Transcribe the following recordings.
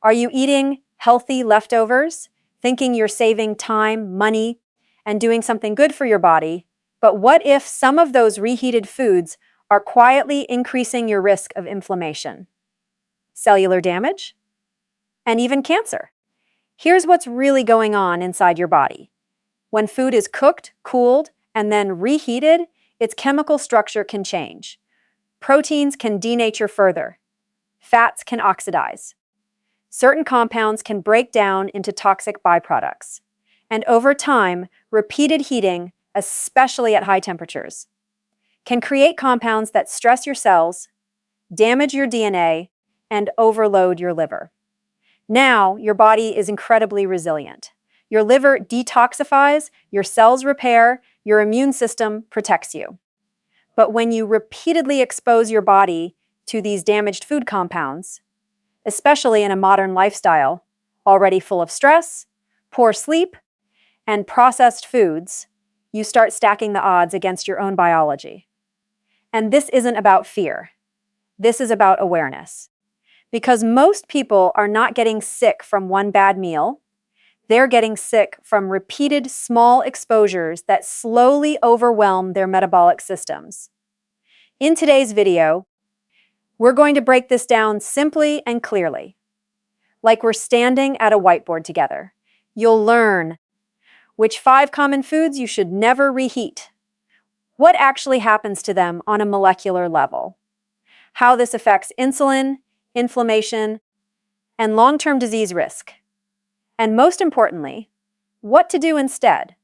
Are you eating healthy leftovers, thinking you're saving time, money, and doing something good for your body? But what if some of those reheated foods are quietly increasing your risk of inflammation, cellular damage, and even cancer? Here's what's really going on inside your body. When food is cooked, cooled, and then reheated, its chemical structure can change. Proteins can denature further. Fats can oxidize. Certain compounds can break down into toxic byproducts. And over time, repeated heating, especially at high temperatures, can create compounds that stress your cells, damage your DNA, and overload your liver. Now, your body is incredibly resilient. Your liver detoxifies, your cells repair, your immune system protects you. But when you repeatedly expose your body to these damaged food compounds, especially in a modern lifestyle, already full of stress, poor sleep, and processed foods, you start stacking the odds against your own biology. And this isn't about fear. This is about awareness. Because most people are not getting sick from one bad meal, they're getting sick from repeated small exposures that slowly overwhelm their metabolic systems. In today's video, we're going to break this down simply and clearly, like we're standing at a whiteboard together. You'll learn which 5 common foods you should never reheat, what actually happens to them on a molecular level, how this affects insulin, inflammation, and long-term disease risk, and most importantly, what to do instead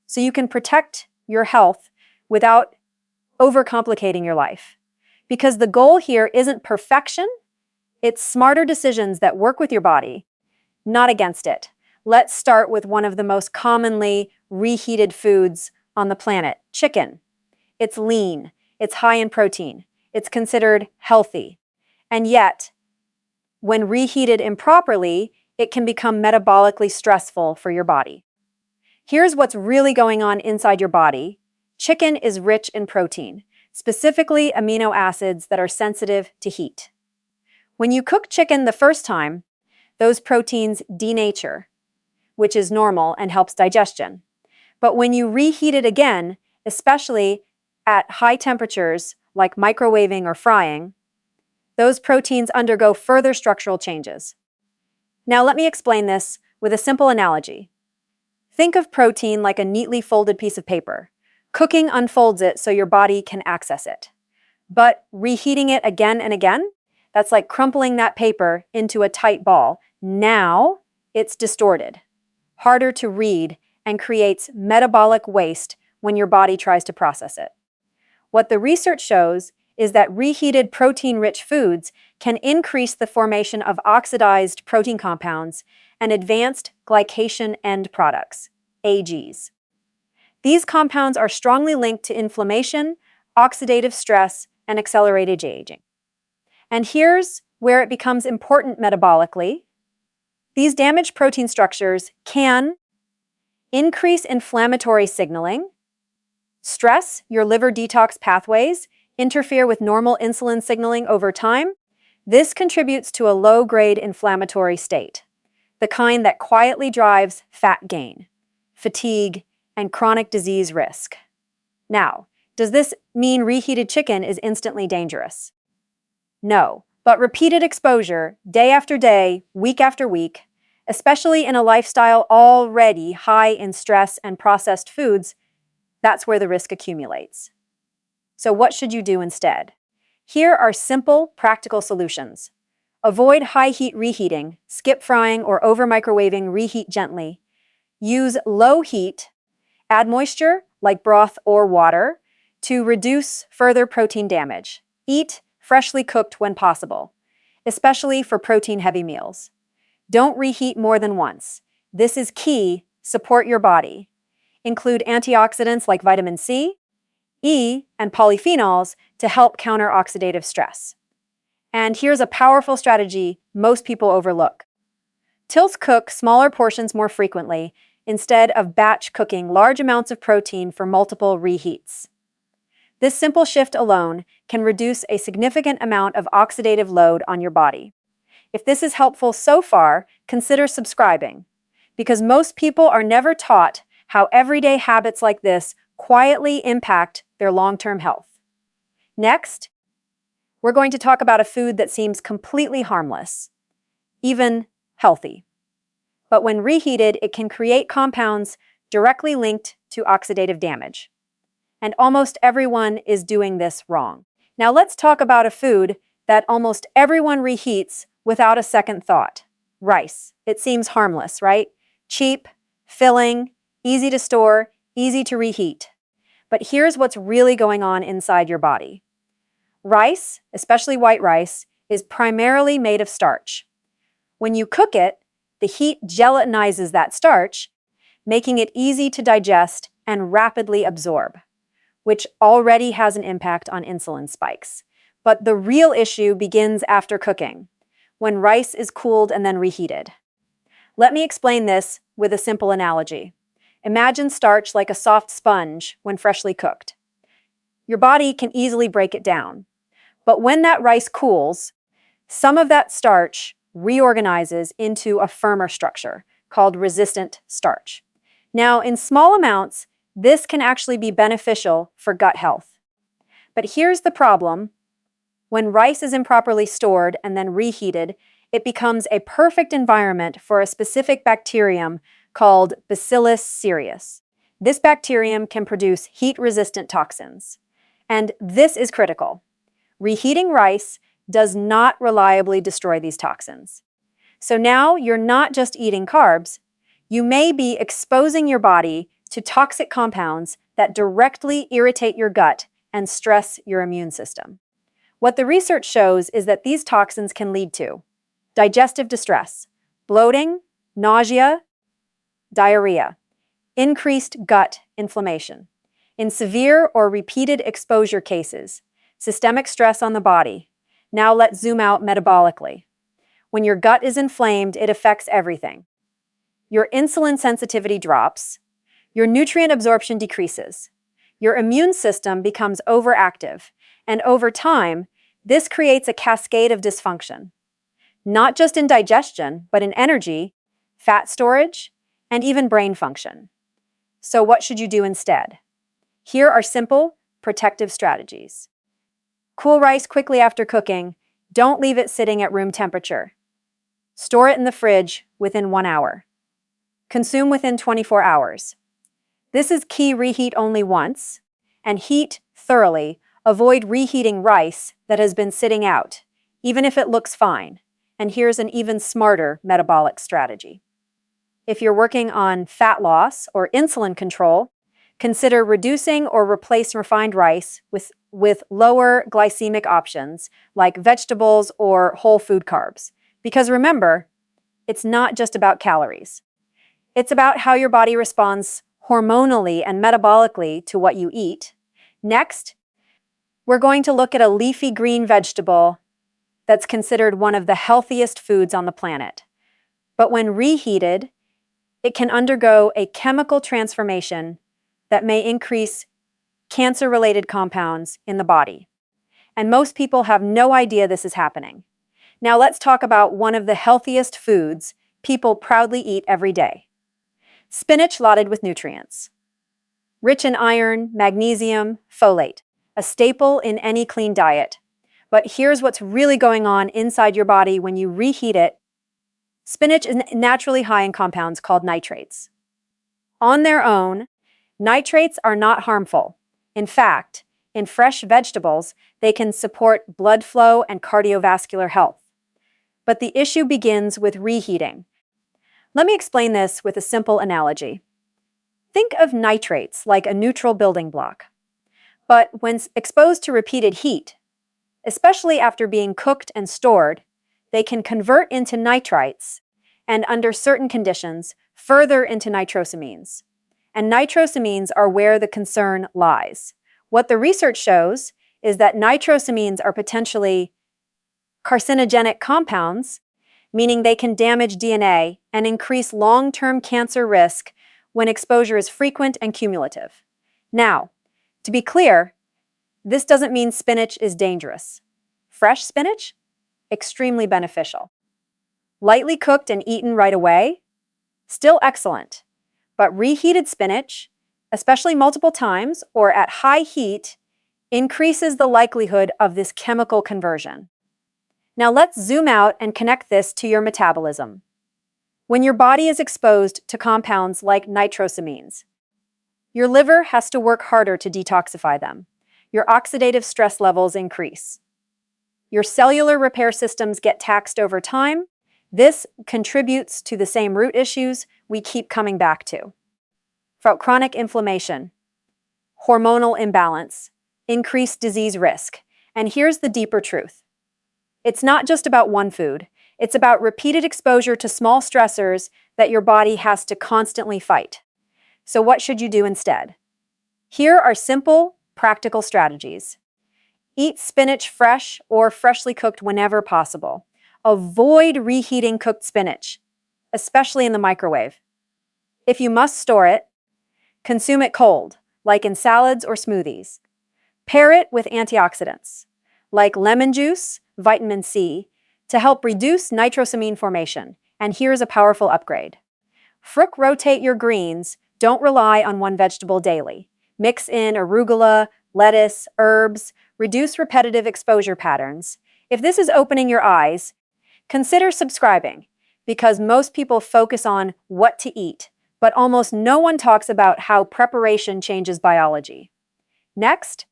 so you can protect your health without overcomplicating your life. Because the goal here isn't perfection, it's smarter decisions that work with your body, not against it. Let's start with one of the most commonly reheated foods on the planet, chicken. It's lean, it's high in protein, it's considered healthy, and yet, when reheated improperly, it can become metabolically stressful for your body. Here's what's really going on inside your body. Chicken is rich in protein, specifically amino acids that are sensitive to heat. When you cook chicken the first time, those proteins denature, which is normal and helps digestion. But when you reheat it again, especially at high temperatures like microwaving or frying, those proteins undergo further structural changes. Now let me explain this with a simple analogy. Think of protein like a neatly folded piece of paper. Cooking unfolds it so your body can access it. But reheating it again and again, that's like crumpling that paper into a tight ball. Now it's distorted, harder to read, and creates metabolic waste when your body tries to process it. What the research shows is that reheated protein-rich foods can increase the formation of oxidized protein compounds and advanced glycation end products, AGs. These compounds are strongly linked to inflammation, oxidative stress, and accelerated aging. And here's where it becomes important metabolically. These damaged protein structures can increase inflammatory signaling, stress your liver detox pathways, interfere with normal insulin signaling over time. This contributes to a low-grade inflammatory state, the kind that quietly drives fat gain, fatigue, and chronic disease risk. Now, does this mean reheated chicken is instantly dangerous? No, but repeated exposure, day after day, week after week, especially in a lifestyle already high in stress and processed foods, that's where the risk accumulates. So what should you do instead? Here are simple, practical solutions. Avoid high heat reheating, skip frying or over microwaving, reheat gently. Use low heat, add moisture like broth or water to reduce further protein damage. Eat freshly cooked when possible, especially for protein-heavy meals. Don't reheat more than once. This is key. Support your body. Include antioxidants like vitamin C, E, and polyphenols to help counter oxidative stress. And here's a powerful strategy most people overlook. Tilt cook smaller portions more frequently instead of batch cooking large amounts of protein for multiple reheats. This simple shift alone can reduce a significant amount of oxidative load on your body. If this is helpful so far, consider subscribing, because most people are never taught how everyday habits like this quietly impact their long-term health. Next, we're going to talk about a food that seems completely harmless, even healthy. But when reheated, it can create compounds directly linked to oxidative damage. And almost everyone is doing this wrong. Now let's talk about a food that almost everyone reheats without a second thought. Rice. It seems harmless, right? Cheap, filling, easy to store, easy to reheat. But here's what's really going on inside your body. Rice, especially white rice, is primarily made of starch. When you cook it, the heat gelatinizes that starch, making it easy to digest and rapidly absorb, which already has an impact on insulin spikes. But the real issue begins after cooking, when rice is cooled and then reheated. Let me explain this with a simple analogy. Imagine starch like a soft sponge when freshly cooked. Your body can easily break it down. But when that rice cools, some of that starch reorganizes into a firmer structure called resistant starch. Now, in small amounts, this can actually be beneficial for gut health. But here's the problem. When rice is improperly stored and then reheated, it becomes a perfect environment for a specific bacterium called Bacillus cereus. This bacterium can produce heat-resistant toxins. And this is critical. Reheating rice does not reliably destroy these toxins. So now you're not just eating carbs, you may be exposing your body to toxic compounds that directly irritate your gut and stress your immune system. What the research shows is that these toxins can lead to digestive distress, bloating, nausea, diarrhea, increased gut inflammation. In severe or repeated exposure cases, systemic stress on the body. Now let's zoom out metabolically. When your gut is inflamed, it affects everything. Your insulin sensitivity drops, your nutrient absorption decreases, your immune system becomes overactive, and over time, this creates a cascade of dysfunction, not just in digestion, but in energy, fat storage, and even brain function. So what should you do instead? Here are simple, protective strategies. Cool rice quickly after cooking. Don't leave it sitting at room temperature. Store it in the fridge within 1 hour. Consume within 24 hours. This is key. Reheat only once, and heat thoroughly. Avoid reheating rice that has been sitting out, even if it looks fine. And here's an even smarter metabolic strategy. If you're working on fat loss or insulin control, consider reducing or replace refined rice with lower glycemic options like vegetables or whole food carbs. Because remember, it's not just about calories. It's about how your body responds hormonally and metabolically to what you eat. Next, we're going to look at a leafy green vegetable that's considered one of the healthiest foods on the planet. But when reheated, it can undergo a chemical transformation that may increase cancer-related compounds in the body. And most people have no idea this is happening. Now let's talk about one of the healthiest foods people proudly eat every day. Spinach loaded with nutrients. Rich in iron, magnesium, folate, a staple in any clean diet. But here's what's really going on inside your body when you reheat it. Spinach is naturally high in compounds called nitrates. On their own, nitrates are not harmful. In fact, in fresh vegetables, they can support blood flow and cardiovascular health. But the issue begins with reheating. Let me explain this with a simple analogy. Think of nitrates like a neutral building block. But when exposed to repeated heat, especially after being cooked and stored, they can convert into nitrites and, under certain conditions, further into nitrosamines. And nitrosamines are where the concern lies. What the research shows is that nitrosamines are potentially carcinogenic compounds, meaning they can damage DNA and increase long-term cancer risk when exposure is frequent and cumulative. Now, to be clear, this doesn't mean spinach is dangerous. Fresh spinach? Extremely beneficial. Lightly cooked and eaten right away? Still excellent. But reheated spinach, especially multiple times or at high heat, increases the likelihood of this chemical conversion. Now let's zoom out and connect this to your metabolism. When your body is exposed to compounds like nitrosamines, your liver has to work harder to detoxify them. Your oxidative stress levels increase. Your cellular repair systems get taxed over time. This contributes to the same root issues we keep coming back to. From chronic inflammation, hormonal imbalance, increased disease risk. And here's the deeper truth. It's not just about one food. It's about repeated exposure to small stressors that your body has to constantly fight. So what should you do instead? Here are simple, practical strategies. Eat spinach fresh or freshly cooked whenever possible. Avoid reheating cooked spinach, especially in the microwave. If you must store it, consume it cold, like in salads or smoothies. Pair it with antioxidants, like lemon juice, vitamin C, to help reduce nitrosamine formation. And here's a powerful upgrade. Rotate your greens. Don't rely on one vegetable daily. Mix in arugula, lettuce, herbs, reduce repetitive exposure patterns. If this is opening your eyes, consider subscribing, because most people focus on what to eat, but almost no one talks about how preparation changes biology. Next,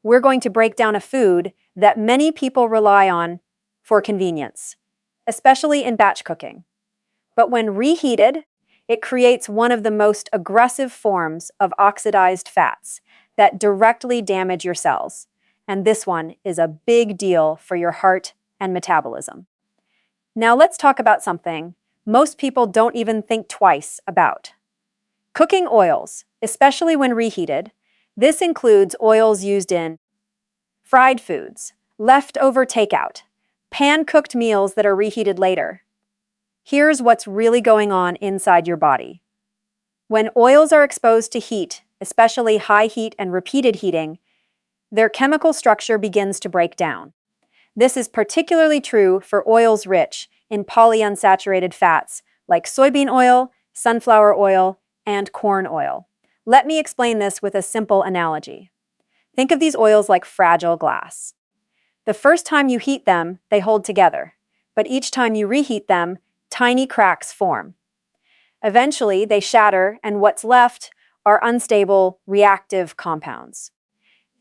we're going to break down a food that many people rely on for convenience, especially in batch cooking. But when reheated, it creates one of the most aggressive forms of oxidized fats that directly damage your cells. And this one is a big deal for your heart and metabolism. Now let's talk about something most people don't even think twice about. Cooking oils, especially when reheated. This includes oils used in fried foods, leftover takeout, pan-cooked meals that are reheated later. Here's what's really going on inside your body. When oils are exposed to heat, especially high heat and repeated heating, their chemical structure begins to break down. This is particularly true for oils rich in polyunsaturated fats like soybean oil, sunflower oil, and corn oil. Let me explain this with a simple analogy. Think of these oils like fragile glass. The first time you heat them, they hold together, but each time you reheat them, tiny cracks form. Eventually, they shatter, and what's left are unstable, reactive compounds.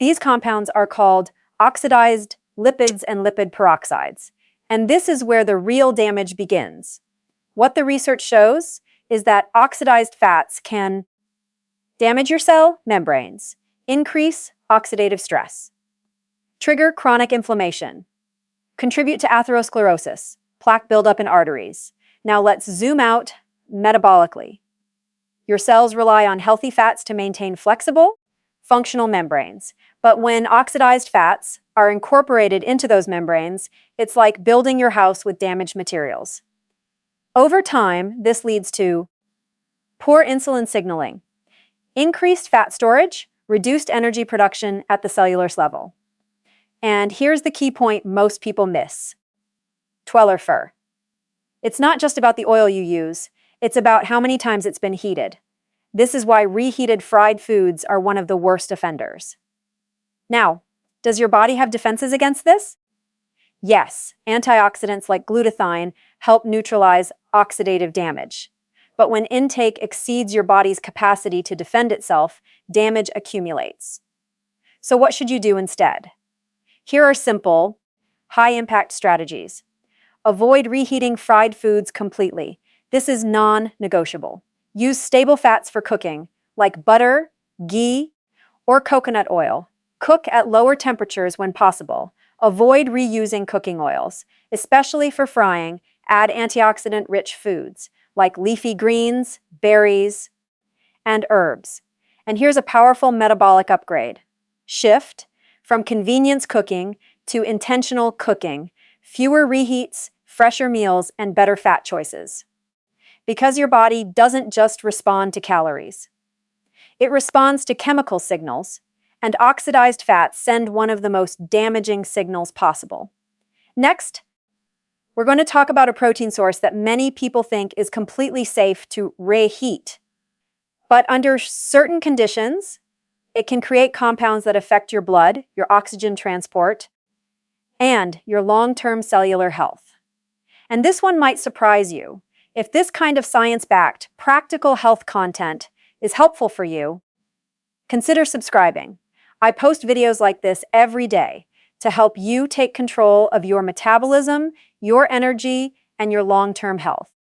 These compounds are called oxidized lipids and lipid peroxides, and this is where the real damage begins. What the research shows is that oxidized fats can damage your cell membranes, increase oxidative stress, trigger chronic inflammation, contribute to atherosclerosis, plaque buildup in arteries. Now let's zoom out metabolically. Your cells rely on healthy fats to maintain flexible, functional membranes. But when oxidized fats are incorporated into those membranes, it's like building your house with damaged materials. Over time, this leads to poor insulin signaling, increased fat storage, reduced energy production at the cellular level. And here's the key point most people miss. Fur. It's not just about the oil you use, it's about how many times it's been heated. This is why reheated fried foods are one of the worst offenders. Now, does your body have defenses against this? Yes, antioxidants like glutathione help neutralize oxidative damage. But when intake exceeds your body's capacity to defend itself, damage accumulates. So what should you do instead? Here are simple, high-impact strategies. Avoid reheating fried foods completely. This is non-negotiable. Use stable fats for cooking, like butter, ghee, or coconut oil. Cook at lower temperatures when possible. Avoid reusing cooking oils, especially for frying. Add antioxidant-rich foods, like leafy greens, berries, and herbs. And here's a powerful metabolic upgrade. Shift from convenience cooking to intentional cooking, fewer reheats, fresher meals, and better fat choices. Because your body doesn't just respond to calories. It responds to chemical signals, and oxidized fats send one of the most damaging signals possible. Next, we're going to talk about a protein source that many people think is completely safe to reheat. But under certain conditions, it can create compounds that affect your blood, your oxygen transport, and your long-term cellular health. And this one might surprise you. If this kind of science-backed, practical health content is helpful for you, consider subscribing. I post videos like this every day to help you take control of your metabolism, your energy, and your long-term health.